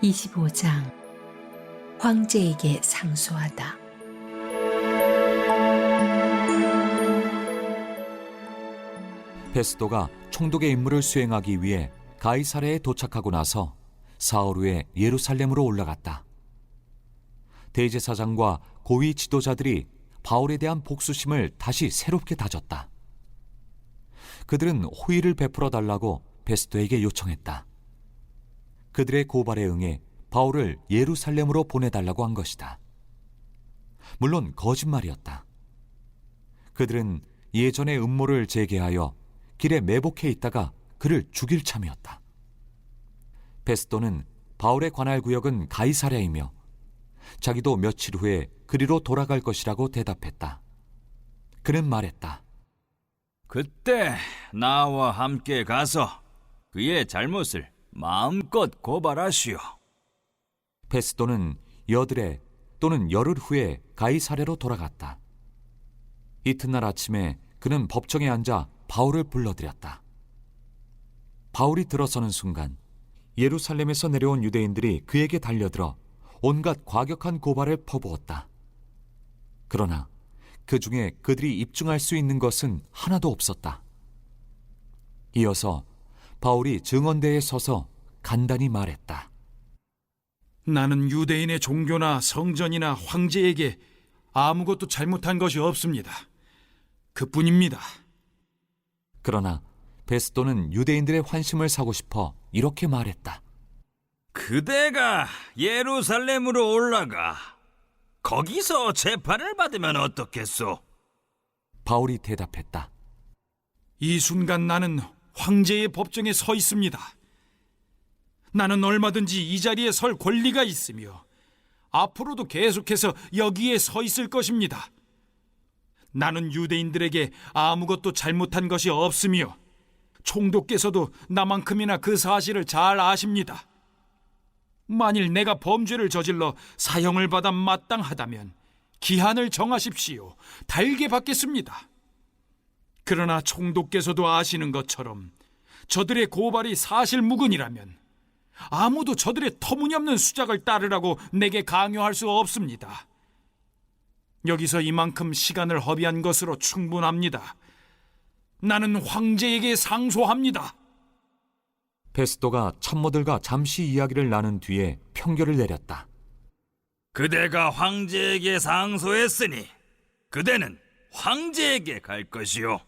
25장 황제에게 상소하다. 베스도가 총독의 임무를 수행하기 위해 가이사랴에 도착하고 나서 사흘 후에 예루살렘으로 올라갔다. 대제사장과 고위 지도자들이 바울에 대한 복수심을 다시 새롭게 다졌다. 그들은 호의를 베풀어 달라고 베스도에게 요청했다. 그들의 고발에 응해 바울을 예루살렘으로 보내달라고 한 것이다. 물론 거짓말이었다. 그들은 예전의 음모를 제기하여 길에 매복해 있다가 그를 죽일 참이었다. 베스도는 바울의 관할 구역은 가이사랴이며 자기도 며칠 후에 그리로 돌아갈 것이라고 대답했다. 그는 말했다. 그때 나와 함께 가서 그의 잘못을 마음껏 고발하시오. 베스도는 여드레 또는 열흘 후에 가이사랴로 돌아갔다. 이튿날 아침에 그는 법정에 앉아 바울을 불러들였다. 바울이 들어서는 순간 예루살렘에서 내려온 유대인들이 그에게 달려들어 온갖 과격한 고발을 퍼부었다. 그러나 그 중에 그들이 입증할 수 있는 것은 하나도 없었다. 이어서 바울이 증언대에 서서 간단히 말했다. 나는 유대인의 종교나 성전이나 황제에게 아무것도 잘못한 것이 없습니다. 그뿐입니다. 그러나 베스도는 유대인들의 환심을 사고 싶어 이렇게 말했다. 그대가 예루살렘으로 올라가 거기서 재판을 받으면 어떻겠소? 바울이 대답했다. 이 순간 나는 황제의 법정에 서 있습니다. 나는 얼마든지 이 자리에 설 권리가 있으며 앞으로도 계속해서 여기에 서 있을 것입니다. 나는 유대인들에게 아무것도 잘못한 것이 없으며 총독께서도 나만큼이나 그 사실을 잘 아십니다. 만일 내가 범죄를 저질러 사형을 받아 마땅하다면 기한을 정하십시오. 달게 받겠습니다. 그러나 총독께서도 아시는 것처럼 저들의 고발이 사실무근이라면 아무도 저들의 터무니없는 수작을 따르라고 내게 강요할 수 없습니다. 여기서 이만큼 시간을 허비한 것으로 충분합니다. 나는 황제에게 상소합니다. 베스도가 참모들과 잠시 이야기를 나눈 뒤에 평결을 내렸다. 그대가 황제에게 상소했으니 그대는 황제에게 갈 것이오.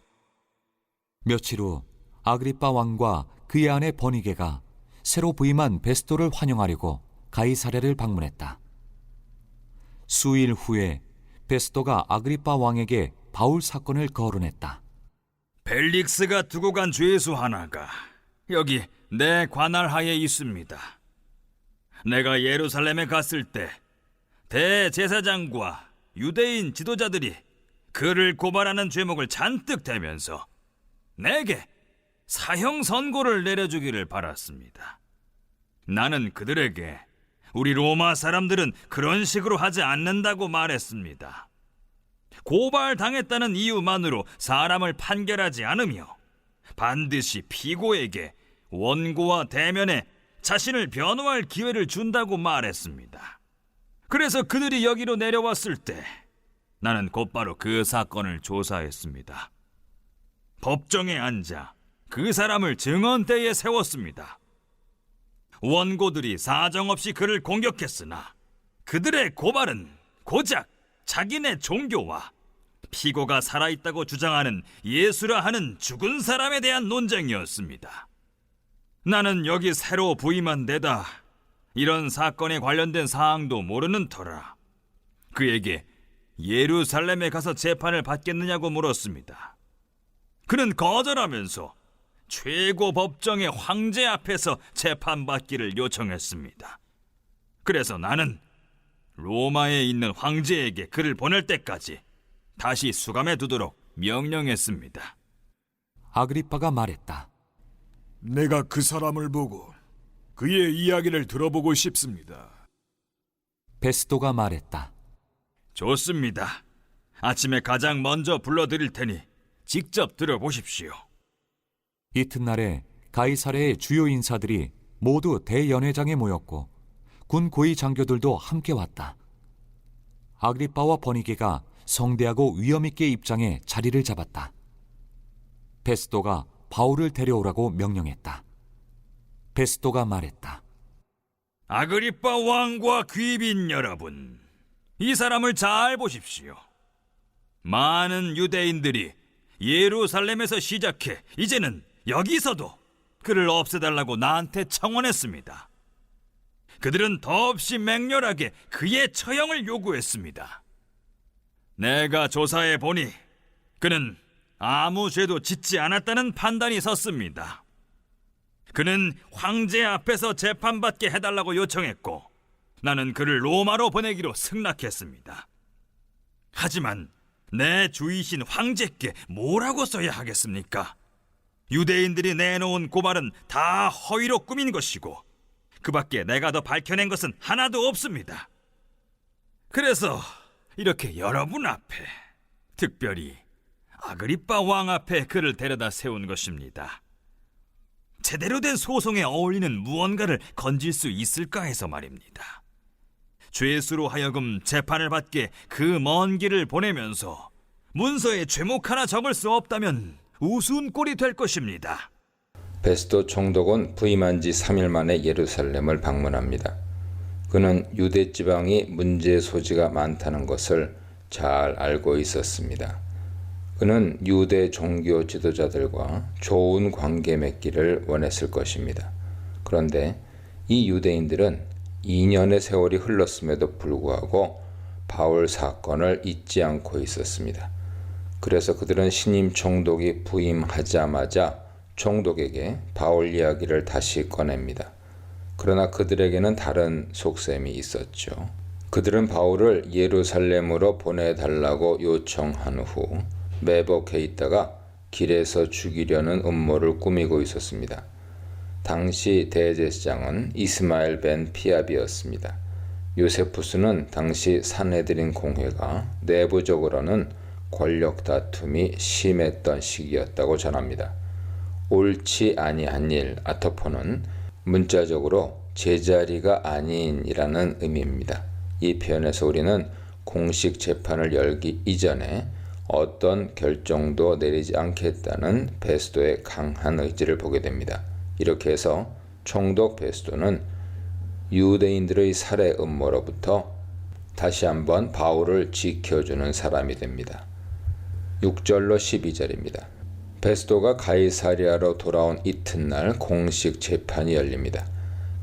며칠 후 아그리빠 왕과 그의 아내 버니게가 새로 부임한 베스도를 환영하려고 가이사랴를 방문했다. 수일 후에 베스도가 아그리빠 왕에게 바울 사건을 거론했다. 벨릭스가 두고 간 죄수 하나가 여기 내 관할 하에 있습니다. 내가 예루살렘에 갔을 때 대제사장과 유대인 지도자들이 그를 고발하는 죄목을 잔뜩 대면서 내게 사형 선고를 내려주기를 바랐습니다. 나는 그들에게 우리 로마 사람들은 그런 식으로 하지 않는다고 말했습니다. 고발당했다는 이유만으로 사람을 판결하지 않으며 반드시 피고에게 원고와 대면에 자신을 변호할 기회를 준다고 말했습니다. 그래서 그들이 여기로 내려왔을 때 나는 곧바로 그 사건을 조사했습니다. 법정에 앉아 그 사람을 증언대에 세웠습니다. 원고들이 사정없이 그를 공격했으나 그들의 고발은 고작 자기네 종교와 피고가 살아있다고 주장하는 예수라 하는 죽은 사람에 대한 논쟁이었습니다. 나는 여기 새로 부임한 데다 이런 사건에 관련된 사항도 모르는 터라 그에게 예루살렘에 가서 재판을 받겠느냐고 물었습니다. 그는 거절하면서 최고 법정의 황제 앞에서 재판받기를 요청했습니다. 그래서 나는 로마에 있는 황제에게 그를 보낼 때까지 다시 수감해 두도록 명령했습니다. 아그리빠가 말했다. 내가 그 사람을 보고 그의 이야기를 들어보고 싶습니다. 베스도가 말했다. 좋습니다. 아침에 가장 먼저 불러드릴 테니 직접 들어보십시오. 이튿날에 가이사랴의 주요 인사들이 모두 대연회장에 모였고 군 고위 장교들도 함께 왔다. 아그리빠와 버니게가 성대하고 위엄있게 입장해 자리를 잡았다. 베스도가 바울을 데려오라고 명령했다. 베스도가 말했다. 아그리빠 왕과 귀빈 여러분, 이 사람을 잘 보십시오. 많은 유대인들이 예루살렘에서 시작해 이제는 여기서도 그를 없애달라고 나한테 청원했습니다. 그들은 더없이 맹렬하게 그의 처형을 요구했습니다. 내가 조사해 보니 그는 아무 죄도 짓지 않았다는 판단이 섰습니다. 그는 황제 앞에서 재판받게 해달라고 요청했고 나는 그를 로마로 보내기로 승낙했습니다. 하지만 내 주이신 황제께 뭐라고 써야 하겠습니까? 유대인들이 내놓은 고발은 다 허위로 꾸민 것이고 그 밖에 내가 더 밝혀낸 것은 하나도 없습니다. 그래서 이렇게 여러분 앞에, 특별히 아그리빠 왕 앞에 그를 데려다 세운 것입니다. 제대로 된 소송에 어울리는 무언가를 건질 수 있을까 해서 말입니다. 죄수로 하여금 재판을 받게 그 먼 길을 보내면서 문서에 죄목 하나 적을 수 없다면 우스운 꼴이 될 것입니다. 베스도 총독은 부임한 지 3일 만에 예루살렘을 방문합니다. 그는 유대 지방이 문제의 소지가 많다는 것을 잘 알고 있었습니다. 그는 유대 종교 지도자들과 좋은 관계 맺기를 원했을 것입니다. 그런데 이 유대인들은 2년의 세월이 흘렀음에도 불구하고 바울 사건을 잊지 않고 있었습니다. 그래서 그들은 신임 총독이 부임하자마자 총독에게 바울 이야기를 다시 꺼냅니다. 그러나 그들에게는 다른 속셈이 있었죠. 그들은 바울을 예루살렘으로 보내달라고 요청한 후 매복해 있다가 길에서 죽이려는 음모를 꾸미고 있었습니다. 당시 대제사장은 이스마엘 벤 피압이었습니다. 요세푸스는 당시 산헤드린 공회가 내부적으로는 권력 다툼이 심했던 시기였다고 전합니다. 옳지 아니한 일, 아토포는 문자적으로 제자리가 아닌이라는 의미입니다. 이 표현에서 우리는 공식 재판을 열기 이전에 어떤 결정도 내리지 않겠다는 베스도의 강한 의지를 보게 됩니다. 이렇게 해서 총독 베스도는 유대인들의 살해 음모로부터 다시 한번 바울을 지켜주는 사람이 됩니다. 6절로 12절입니다. 베스도가 가이사랴로 돌아온 이튿날 공식 재판이 열립니다.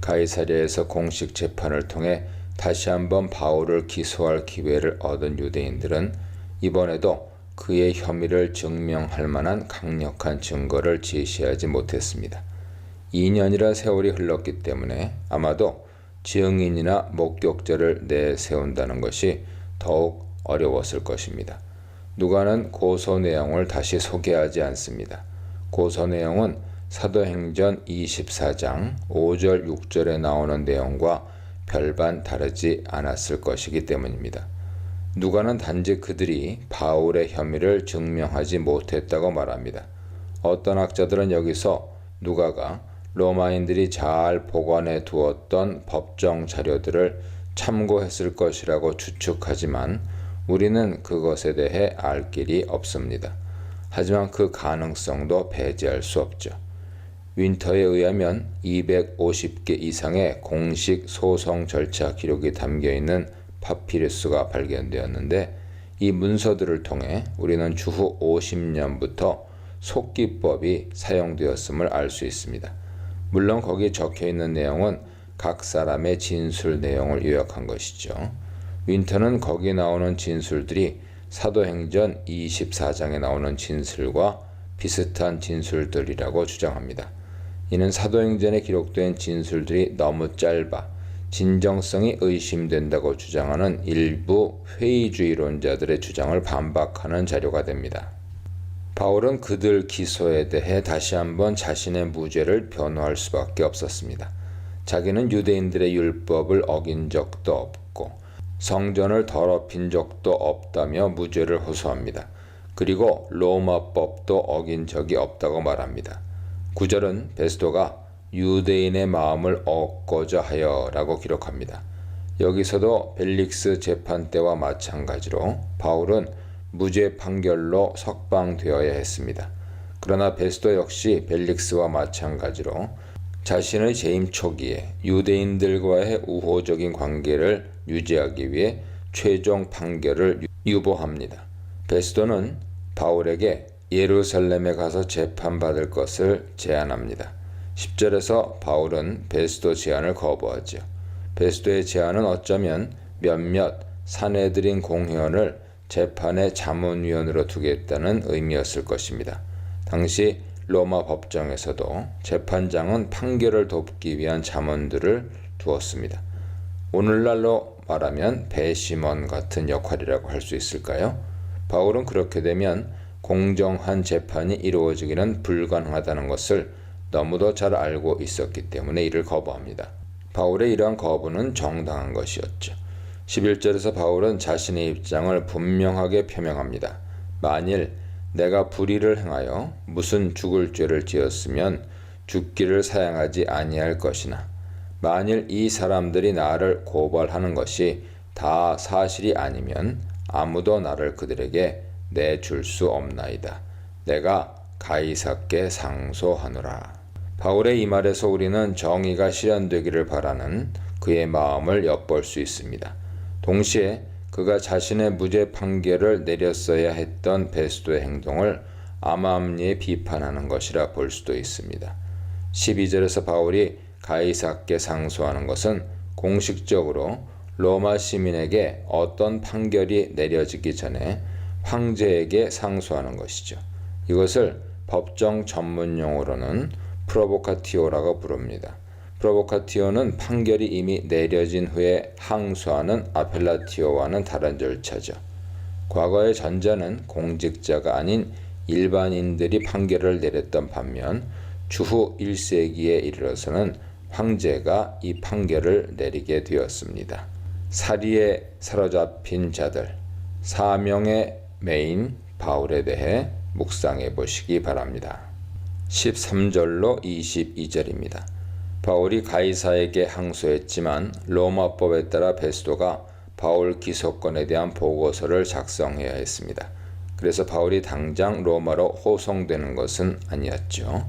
가이사랴에서 공식 재판을 통해 다시 한번 바울을 기소할 기회를 얻은 유대인들은 이번에도 그의 혐의를 증명할 만한 강력한 증거를 제시하지 못했습니다. 2년이라 세월이 흘렀기 때문에 아마도 증인이나 목격자를 내세운다는 것이 더욱 어려웠을 것입니다. 누가는 고소 내용을 다시 소개하지 않습니다. 고소 내용은 사도행전 24장 5절 6절에 나오는 내용과 별반 다르지 않았을 것이기 때문입니다. 누가는 단지 그들이 바울의 혐의를 증명하지 못했다고 말합니다. 어떤 학자들은 여기서 누가가 로마인들이 잘 보관해 두었던 법정 자료들을 참고했을 것이라고 추측하지만 우리는 그것에 대해 알 길이 없습니다. 하지만 그 가능성도 배제할 수 없죠. 윈터에 의하면 250개 이상의 공식 소송 절차 기록이 담겨있는 파피루스가 발견되었는데 이 문서들을 통해 우리는 주후 50년부터 속기법이 사용되었음을 알 수 있습니다. 물론 거기 적혀있는 내용은 각 사람의 진술 내용을 요약한 것이죠. 윈터는 거기 나오는 진술들이 사도행전 24장에 나오는 진술과 비슷한 진술들이라고 주장합니다. 이는 사도행전에 기록된 진술들이 너무 짧아 진정성이 의심된다고 주장하는 일부 회의주의론자들의 주장을 반박하는 자료가 됩니다. 바울은 그들 기소에 대해 다시 한번 자신의 무죄를 변호할 수밖에 없었습니다. 자기는 유대인들의 율법을 어긴 적도 없고 성전을 더럽힌 적도 없다며 무죄를 호소합니다. 그리고 로마법도 어긴 적이 없다고 말합니다. 9절은 베스도가 유대인의 마음을 얻고자 하여라고 기록합니다. 여기서도 벨릭스 재판 때와 마찬가지로 바울은 무죄 판결로 석방되어야 했습니다. 그러나 베스도 역시 벨릭스와 마찬가지로 자신의 재임 초기에 유대인들과의 우호적인 관계를 유지하기 위해 최종 판결을 유보합니다. 베스도는 바울에게 예루살렘에 가서 재판받을 것을 제안합니다. 10절에서 바울은 베스도 제안을 거부하죠. 베스도의 제안은 어쩌면 몇몇 사내들인 공회원을 재판의 자문위원으로 두겠다는 의미였을 것입니다. 당시 로마 법정에서도 재판장은 판결을 돕기 위한 자문들을 두었습니다. 오늘날로 말하면 배심원 같은 역할이라고 할 수 있을까요? 바울은 그렇게 되면 공정한 재판이 이루어지기는 불가능하다는 것을 너무도 잘 알고 있었기 때문에 이를 거부합니다. 바울의 이러한 거부는 정당한 것이었죠. 11절에서 바울은 자신의 입장을 분명하게 표명합니다. 만일 내가 불의를 행하여 무슨 죽을 죄를 지었으면 죽기를 사양하지 아니할 것이나 만일 이 사람들이 나를 고발하는 것이 다 사실이 아니면 아무도 나를 그들에게 내줄 수 없나이다. 내가 가이사께 상소하노라. 바울의 이 말에서 우리는 정의가 실현되기를 바라는 그의 마음을 엿볼 수 있습니다. 동시에 그가 자신의 무죄 판결을 내렸어야 했던 베스도의 행동을 암암리에 비판하는 것이라 볼 수도 있습니다. 12절에서 바울이 가이사께 상소하는 것은 공식적으로 로마 시민에게 어떤 판결이 내려지기 전에 황제에게 상소하는 것이죠. 이것을 법정 전문 용어로는 프로보카티오라고 부릅니다. 프로보카티오는 판결이 이미 내려진 후에 항소하는 아펠라티오와는 다른 절차죠. 과거의 전자는 공직자가 아닌 일반인들이 판결을 내렸던 반면 주후 1세기에 이르러서는 황제가 이 판결을 내리게 되었습니다. 사리에 사로잡힌 자들, 사명의 메인 바울에 대해 묵상해 보시기 바랍니다. 13절로 22절입니다. 바울이 가이사에게 항소했지만 로마법에 따라 베스도가 바울 기소권에 대한 보고서를 작성해야 했습니다. 그래서 바울이 당장 로마로 호송되는 것은 아니었죠.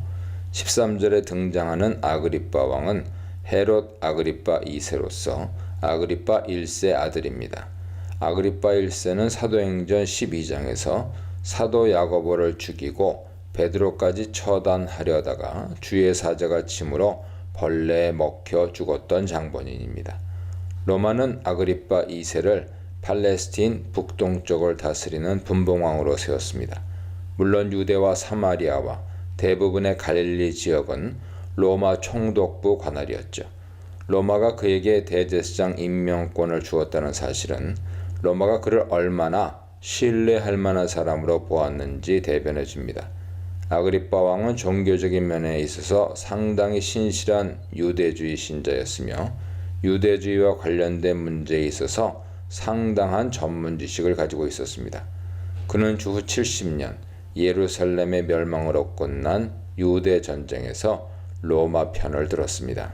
13절에 등장하는 아그리빠 왕은 헤롯 아그리빠 2세로서 아그리빠 1세 아들입니다. 아그리빠 1세는 사도행전 12장에서 사도 야고보를 죽이고 베드로까지 처단하려다가 주의 사자가 침으로 벌레에 먹혀 죽었던 장본인입니다. 로마는 아그리빠 2세를 팔레스틴 북동쪽을 다스리는 분봉왕으로 세웠습니다. 물론 유대와 사마리아와 대부분의 갈릴리 지역은 로마 총독부 관할이었죠. 로마가 그에게 대제사장 임명권을 주었다는 사실은 로마가 그를 얼마나 신뢰할 만한 사람으로 보았는지 대변해 줍니다. 아그리빠 왕은 종교적인 면에 있어서 상당히 신실한 유대주의 신자였으며 유대주의와 관련된 문제에 있어서 상당한 전문 지식을 가지고 있었습니다. 그는 주후 70년 예루살렘의 멸망으로 끝난 유대 전쟁에서 로마 편을 들었습니다.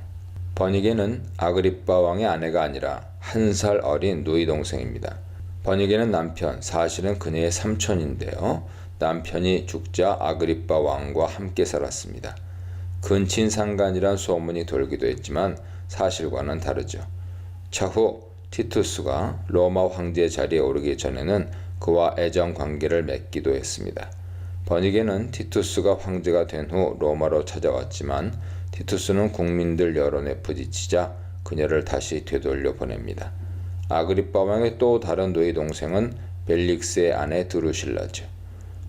버니게는 아그리빠 왕의 아내가 아니라 1살 어린 누이 동생입니다. 버니게는 남편, 사실은 그녀의 삼촌인데요. 남편이 죽자 아그리빠 왕과 함께 살았습니다. 근친상간이란 소문이 돌기도 했지만 사실과는 다르죠. 차후 티투스가 로마 황제 자리에 오르기 전에는 그와 애정 관계를 맺기도 했습니다. 버니게는 티투스가 황제가 된 후 로마로 찾아왔지만 티투스는 국민들 여론에 부딪히자 그녀를 다시 되돌려 보냅니다. 아그리빠 왕의 또 다른 누이 동생은 벨릭스의 아내 드루실라죠.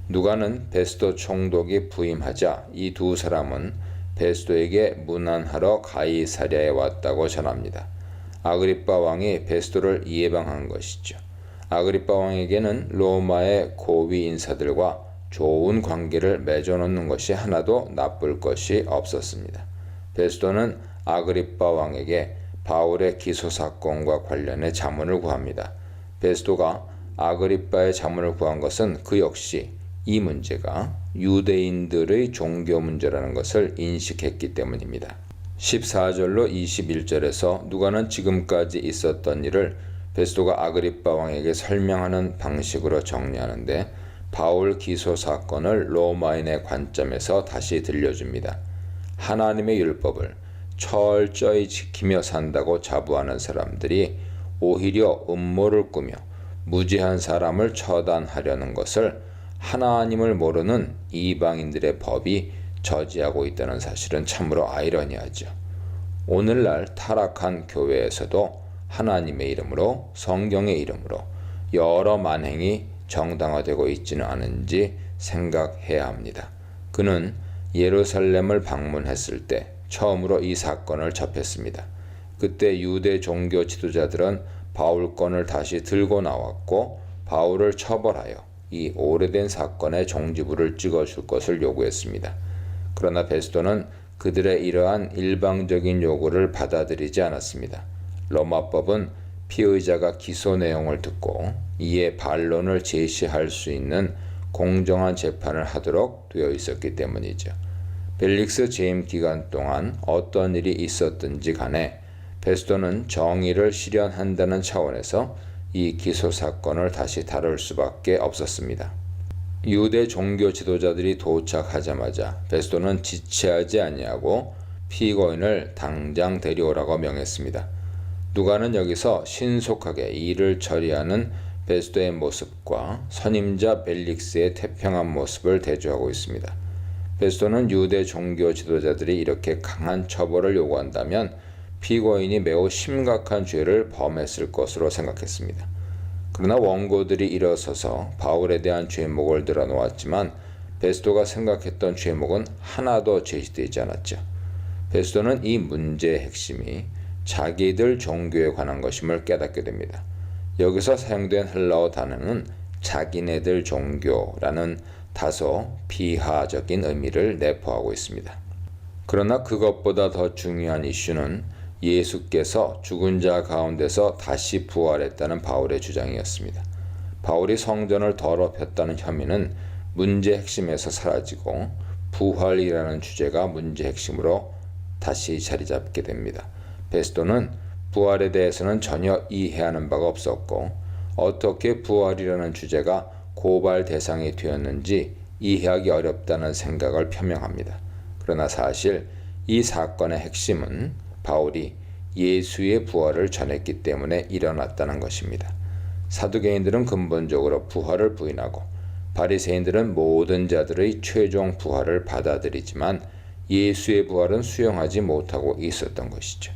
누가는 베스도 총독이 부임하자 이 두 사람은 베스도에게 문안하러 가이사랴에 왔다고 전합니다. 아그리빠 왕이 베스도를 예방한 것이죠. 아그리빠 왕에게는 로마의 고위 인사들과 좋은 관계를 맺어놓는 것이 하나도 나쁠 것이 없었습니다. 베스도는 아그리빠 왕에게 바울의 기소 사건과 관련해 자문을 구합니다. 베스도가 아그리빠의 자문을 구한 것은 그 역시 이 문제가 유대인들의 종교 문제라는 것을 인식했기 때문입니다. 14절로 21절에서 누가는 지금까지 있었던 일을 베스도가 아그리빠 왕에게 설명하는 방식으로 정리하는데 바울 기소 사건을 로마인의 관점에서 다시 들려줍니다. 하나님의 율법을 철저히 지키며 산다고 자부하는 사람들이 오히려 음모를 꾸며 무지한 사람을 처단하려는 것을 하나님을 모르는 이방인들의 법이 저지하고 있다는 사실은 참으로 아이러니하죠. 오늘날 타락한 교회에서도 하나님의 이름으로, 성경의 이름으로 여러 만행이 정당화되고 있지는 않은지 생각해야 합니다. 그는 예루살렘을 방문했을 때 처음으로 이 사건을 접했습니다. 그때 유대 종교 지도자들은 바울 건을 다시 들고 나왔고 바울을 처벌하여 이 오래된 사건의 종지부를 찍어줄 것을 요구했습니다. 그러나 베스도는 그들의 이러한 일방적인 요구를 받아들이지 않았습니다. 로마법은 피의자가 기소 내용을 듣고 이에 반론을 제시할 수 있는 공정한 재판을 하도록 되어 있었기 때문이죠. 벨릭스 재임 기간 동안 어떤 일이 있었든지 간에 베스도는 정의를 실현한다는 차원에서 이 기소 사건을 다시 다룰 수밖에 없었습니다. 유대 종교 지도자들이 도착하자마자 베스도는 지체하지 아니하고 피고인을 당장 데려오라고 명했습니다. 누가는 여기서 신속하게 일을 처리하는 베스도의 모습과 선임자 벨릭스의 태평한 모습을 대조하고 있습니다. 베스도는 유대 종교 지도자들이 이렇게 강한 처벌을 요구한다면 피고인이 매우 심각한 죄를 범했을 것으로 생각했습니다. 그러나 원고들이 일어서서 바울에 대한 죄목을 들어놓았지만 베스도가 생각했던 죄목은 하나도 제시되지 않았죠. 베스도는 이 문제의 핵심이 자기들 종교에 관한 것임을 깨닫게 됩니다. 여기서 사용된 헬라어 단어는 자기네들 종교라는 다소 비하적인 의미를 내포하고 있습니다. 그러나 그것보다 더 중요한 이슈는 예수께서 죽은 자 가운데서 다시 부활했다는 바울의 주장이었습니다. 바울이 성전을 더럽혔다는 혐의는 문제 핵심에서 사라지고 부활이라는 주제가 문제 핵심으로 다시 자리 잡게 됩니다. 베스도는 부활에 대해서는 전혀 이해하는 바가 없었고 어떻게 부활이라는 주제가 고발 대상이 되었는지 이해하기 어렵다는 생각을 표명합니다. 그러나 사실 이 사건의 핵심은 바울이 예수의 부활을 전했기 때문에 일어났다는 것입니다. 사두개인들은 근본적으로 부활을 부인하고 바리새인들은 모든 자들의 최종 부활을 받아들이지만 예수의 부활은 수용하지 못하고 있었던 것이죠.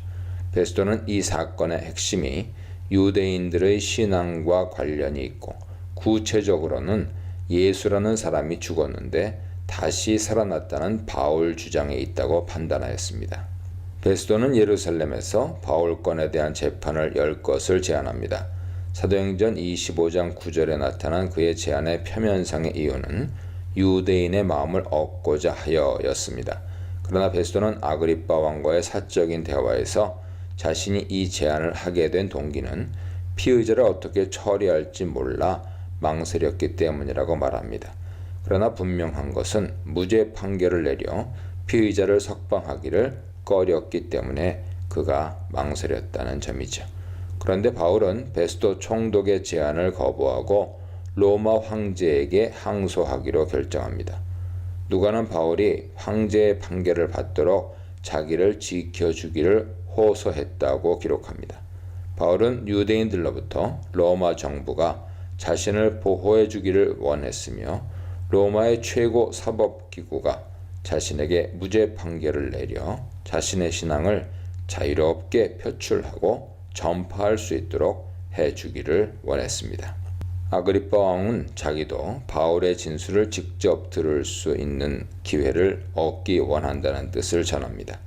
베스도는 이 사건의 핵심이 유대인들의 신앙과 관련이 있고 구체적으로는 예수라는 사람이 죽었는데 다시 살아났다는 바울 주장에 있다고 판단하였습니다. 베스도는 예루살렘에서 바울 건에 대한 재판을 열 것을 제안합니다. 사도행전 25장 9절에 나타난 그의 제안의 표면상의 이유는 유대인의 마음을 얻고자 하여였습니다. 그러나 베스도는 아그리빠 왕과의 사적인 대화에서 자신이 이 제안을 하게 된 동기는 피의자를 어떻게 처리할지 몰라 망설였기 때문이라고 말합니다. 그러나 분명한 것은 무죄 판결을 내려 피의자를 석방하기를 꺼렸기 때문에 그가 망설였다는 점이죠. 그런데 바울은 베스도 총독의 제안을 거부하고 로마 황제에게 항소하기로 결정합니다. 누가는 바울이 황제의 판결을 받도록 자기를 지켜주기를 호소했다고 기록합니다. 바울은 유대인들로부터 로마 정부가 자신을 보호해 주기를 원했으며 로마의 최고 사법기구가 자신에게 무죄 판결을 내려 자신의 신앙을 자유롭게 표출하고 전파할 수 있도록 해주기를 원했습니다. 아그리빠 왕은 자기도 바울의 진술을 직접 들을 수 있는 기회를 얻기 원한다는 뜻을 전합니다.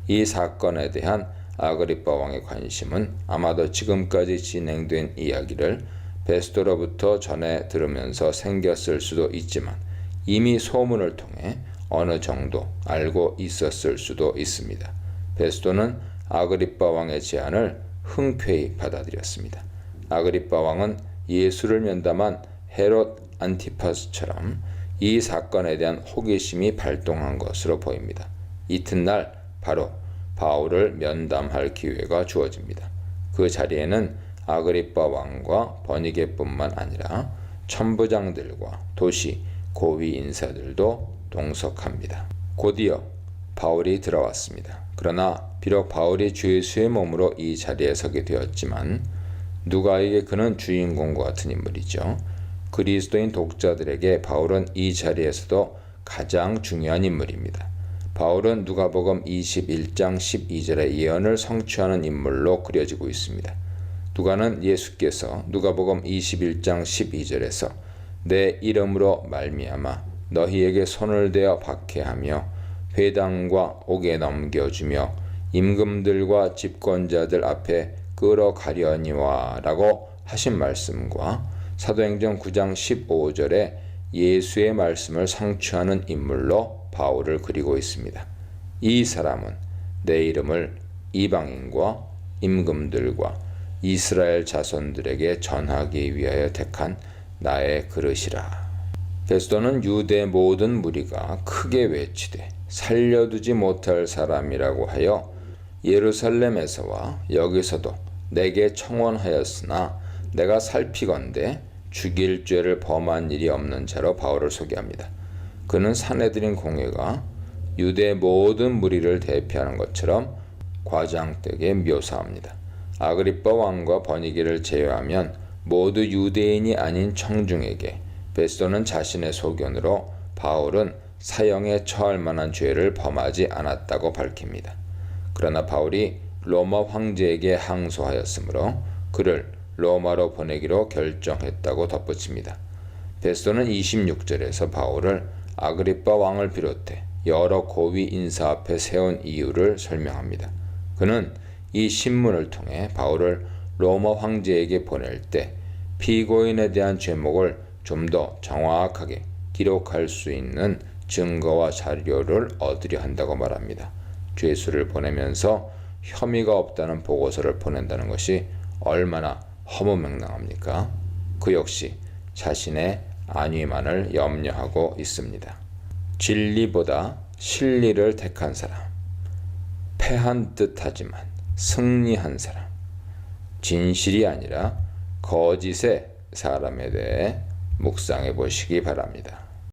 이 사건에 대한 아그리빠 왕의 관심은 아마도 지금까지 진행된 이야기를 베스도로부터 전해 들으면서 생겼을 수도 있지만 이미 소문을 통해 어느 정도 알고 있었을 수도 있습니다. 베스도는 아그리빠 왕의 제안을 흔쾌히 받아들였습니다. 아그리빠 왕은 예수를 면담한 헤롯 안티파스처럼 이 사건에 대한 호기심이 발동한 것으로 보입니다. 이튿날 바로 바울을 면담할 기회가 주어집니다. 그 자리에는 아그리빠 왕과 버니게뿐만 아니라 천부장들과 도시 고위 인사들도 동석합니다. 곧이어 바울이 들어왔습니다. 그러나 비록 바울이 주 예수의 몸으로 이 자리에 서게 되었지만 누가에게 그는 주인공과 같은 인물이죠. 그리스도인 독자들에게 바울은 이 자리에서도 가장 중요한 인물입니다. 바울은 누가복음 21장 12절의 예언을 성취하는 인물로 그려지고 있습니다. 누가는 예수께서 누가복음 21장 12절에서 내 이름으로 말미암아 너희에게 손을 대어 박해하며 회당과 옥에 넘겨주며 임금들과 집권자들 앞에 끌어가려니와 라고 하신 말씀과 사도행전 9장 15절에 예수의 말씀을 성취하는 인물로 바울을 그리고 있습니다. 이 사람은 내 이름을 이방인과 임금들과 이스라엘 자손들에게 전하기 위하여 택한 나의 그릇이라. 베스도는 유대 모든 무리가 크게 외치되 살려두지 못할 사람이라고 하여 예루살렘에서와 여기서도 내게 청원하였으나 내가 살피건대 죽일 죄를 범한 일이 없는 자로 바울을 소개합니다. 그는 사내들인 공회가 유대 모든 무리를 대표하는 것처럼 과장되게 묘사합니다. 아그리빠 왕과 버니게를 제외하면 모두 유대인이 아닌 청중에게 베스도는 자신의 소견으로 바울은 사형에 처할 만한 죄를 범하지 않았다고 밝힙니다. 그러나 바울이 로마 황제에게 항소하였으므로 그를 로마로 보내기로 결정했다고 덧붙입니다. 베스도는 26절에서 바울을 아그리빠 왕을 비롯해 여러 고위 인사 앞에 세운 이유를 설명합니다. 그는 이 신문을 통해 바울을 로마 황제에게 보낼 때 피고인에 대한 죄목을 좀 더 정확하게 기록할 수 있는 증거와 자료를 얻으려 한다고 말합니다. 죄수를 보내면서 혐의가 없다는 보고서를 보낸다는 것이 얼마나 허무맹랑합니까? 그 역시 자신의 안위만을 염려하고 있습니다. 진리보다 실리를 택한 사람, 패한 듯하지만 승리한 사람, 진실이 아니라 거짓의 사람에 대해 묵상해 보시기 바랍니다.